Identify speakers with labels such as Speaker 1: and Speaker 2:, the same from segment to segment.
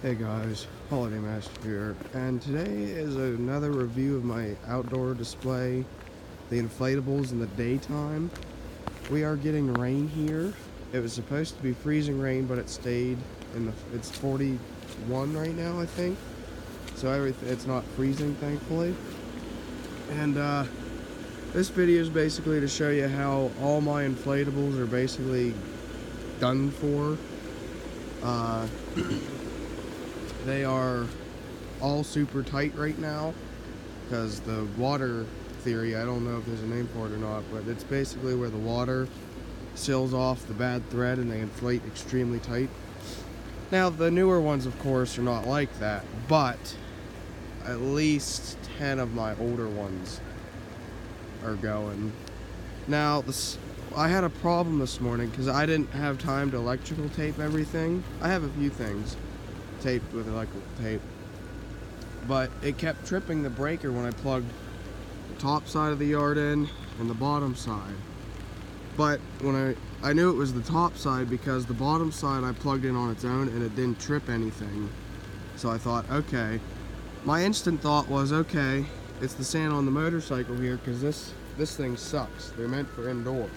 Speaker 1: Hey guys, Holiday Master here, and today is another review of my outdoor display, the inflatables in the daytime. We are getting rain here. It was supposed to be freezing rain, but it stayed it's 41 right now, I think. So it's not freezing, thankfully. And this video is basically to show you how all my inflatables are basically done for. They are all super tight right now because the water theory, I don't know if there's a name for it or not, but it's basically where the water seals off the bad thread and they inflate extremely tight. Now the newer ones of course are not like that, but at least 10 of my older ones are going. Now I had a problem this morning because I didn't have time to electrical tape everything. I have a few things taped with electrical tape, but it kept tripping the breaker when I plugged the top side of the yard in and the bottom side. But when I knew it was the top side because the bottom side I plugged in on its own and it didn't trip anything. So I thought, okay, my instant thought was, okay, it's the sand on the motorcycle here because this thing sucks. They're meant for indoor,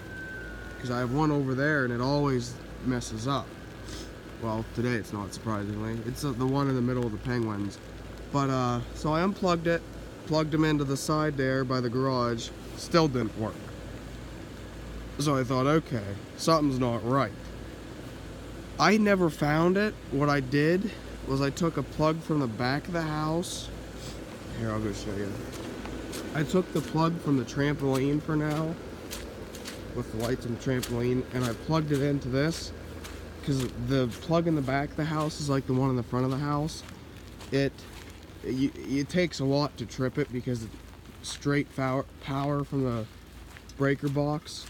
Speaker 1: because I have one over there and it always messes up. Well, today it's not, surprisingly. It's the one in the middle of the penguins. But, so I unplugged it, plugged them into the side there by the garage, still didn't work. So I thought, okay, something's not right. I never found it. What I did was I took a plug from the back of the house. Here, I'll go show you. I took the plug from the trampoline for now, with the lights on the trampoline, and I plugged it into this. Because the plug in the back of the house is like the one in the front of the house. It takes a lot to trip it because it's straight power from the breaker box.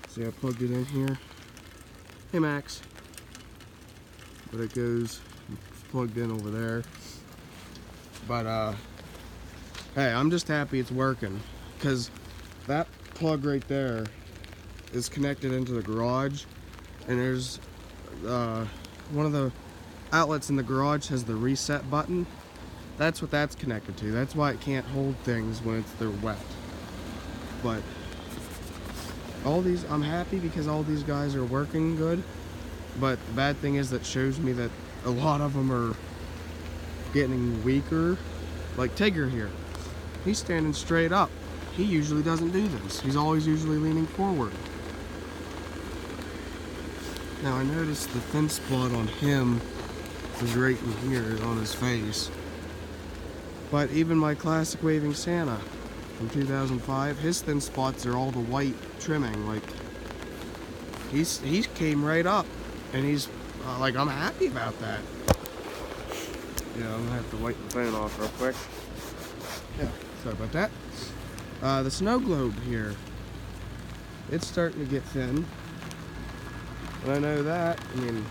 Speaker 1: See, I plugged it in here. Hey Max. But it goes plugged in over there. But hey, I'm just happy it's working, because that plug right there is connected into the garage, and there's one of the outlets in the garage has the reset button. That's what that's connected to. That's why it can't hold things when they're wet. But all these, I'm happy because all these guys are working good. But the bad thing is that shows me that a lot of them are getting weaker. Like Tigger here, he's standing straight up. He usually doesn't do this. He's always usually leaning forward. Now I noticed the thin spot on him is right in here on his face. But even my classic waving Santa from 2005, his thin spots are all the white trimming. Like he's came right up, and he's like, I'm happy about that. Yeah, I'm gonna have to wipe the phone off real quick. Yeah, sorry about that. The snow globe here, it's starting to get thin. And I know that, I mean,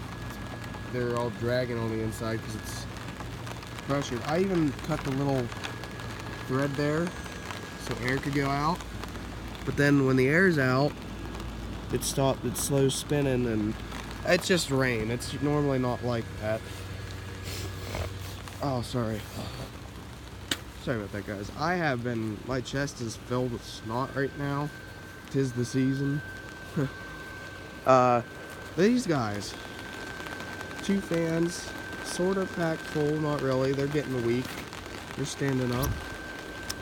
Speaker 1: they're all dragging on the inside because it's pressured. I even cut the little thread there so air could go out. But then when the air's out, it slows spinning, and it's just rain. It's normally not like that. Oh, sorry. Sorry about that, guys. My chest is filled with snot right now. 'Tis the season. These guys, 2 fans, sort of packed full, not really. They're getting weak. They're standing up.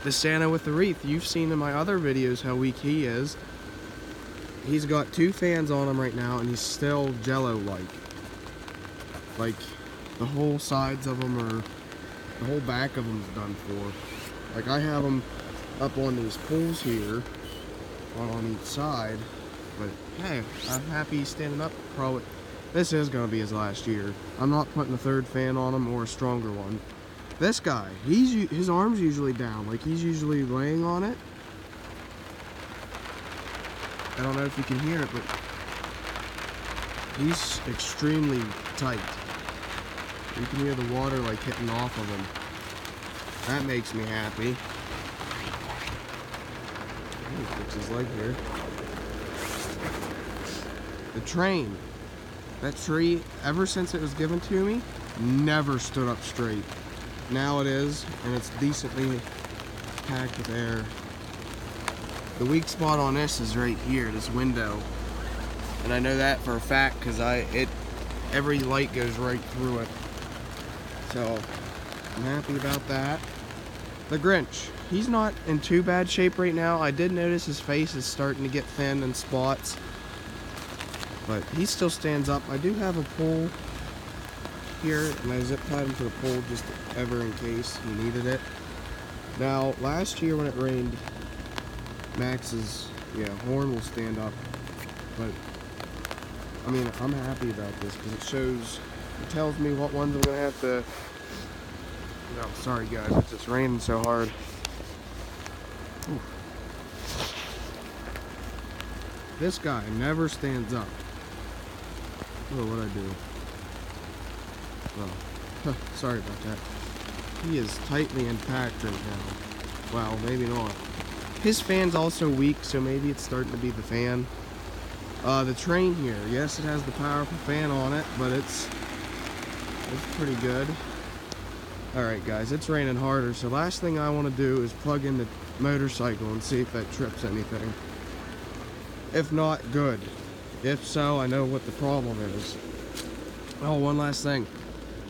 Speaker 1: The Santa with the wreath, you've seen in my other videos how weak he is. He's got 2 fans on him right now, and he's still jello-like. Like, the whole sides of them the whole back of them's done for. Like, I have them up on these poles here, on each side. But hey, I'm happy he's standing up. Probably this is going to be his last year. I'm not putting a 3rd fan on him or a stronger one. This guy, his arm's usually down, like he's usually laying on it. I don't know if you can hear it, but he's extremely tight. You can hear the water like hitting off of him. That makes me happy. Let me fix his leg here. The train. That tree, ever since it was given to me, never stood up straight. Now it is, and it's decently packed with air. The weak spot on this is right here, this window. And I know that for a fact because every light goes right through it. So I'm happy about that. The Grinch, he's not in too bad shape right now. I did notice his face is starting to get thin and spots, but he still stands up. I do have a pole here, and I zip tied him to the pole just ever in case he needed it. Now, last year when it rained, Max's horn will stand up, but I mean, I'm happy about this because it tells me what ones I'm gonna have to. No, sorry guys, it's just raining so hard. Ooh. This guy never stands up. Oh, what'd I do? Oh, sorry about that. He is tightly packed right now. Well, maybe not. His fan's also weak, so maybe it's starting to be the fan. The train here, yes, it has the powerful fan on it, but it's pretty good. Alright guys, it's raining harder, so last thing I want to do is plug in the motorcycle and see if that trips anything. If not, good. If so, I know what the problem is. Oh, one last thing.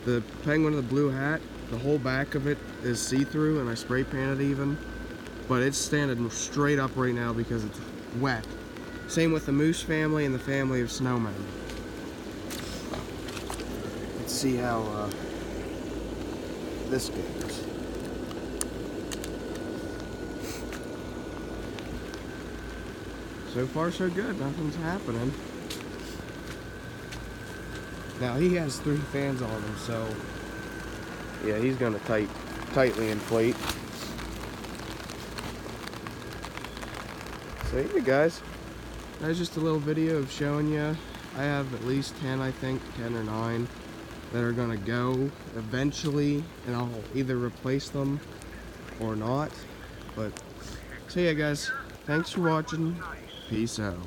Speaker 1: The Penguin with the blue hat, the whole back of it is see-through, and I spray painted even. But it's standing straight up right now because it's wet. Same with the Moose family and the family of snowmen. Let's see how this goes. So far so good, nothing's happening. Now he has 3 fans on him, so yeah, he's gonna tightly inflate. So yeah guys, that's just a little video of showing you. I have at least 10, I think, 10 or 9 that are gonna go eventually, and I'll either replace them or not. But so yeah guys, thanks for watching. Peace out.